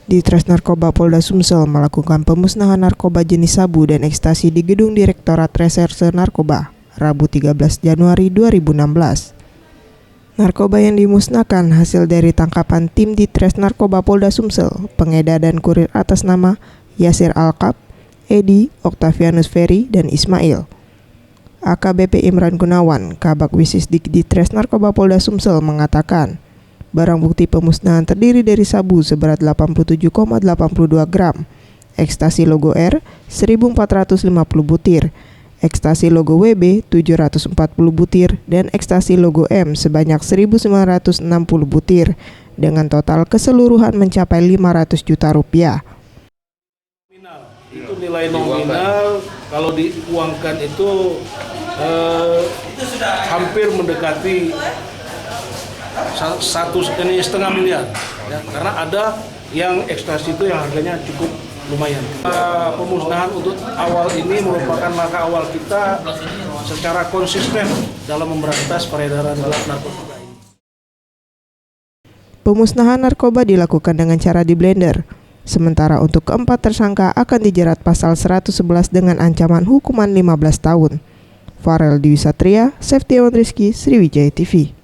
Ditres Narkoba Polda Sumsel melakukan pemusnahan narkoba jenis sabu dan ekstasi di Gedung Direktorat Reserse Narkoba, Rabu 13 Januari 2016. Narkoba yang dimusnahkan hasil dari tangkapan tim Ditres Narkoba Polda Sumsel, pengedar dan kurir atas nama Yasir Alkap, Edi, Octavianus Ferry, dan Ismail. AKBP Imran Gunawan, Kabak Wisisdik Ditres Narkoba Polda Sumsel mengatakan, barang bukti pemusnahan terdiri dari sabu seberat 87,82 gram, ekstasi logo R 1450 butir, ekstasi logo WB 740 butir, dan ekstasi logo M sebanyak 1960 butir, dengan total keseluruhan mencapai 500 juta rupiah. Itu nilai nominal, kalau diuangkan itu hampir mendekati 1,5 miliar, ya, karena ada yang ekstasi itu yang harganya cukup lumayan. Pemusnahan untuk awal ini merupakan langkah awal kita secara konsisten dalam memberantas peredaran gelap narkotika. Pemusnahan narkoba dilakukan dengan cara di blender. Sementara untuk keempat tersangka akan dijerat pasal 111 dengan ancaman hukuman 15 tahun. Farel Dwi Satria, Septiawan Rizky, Sriwijaya TV.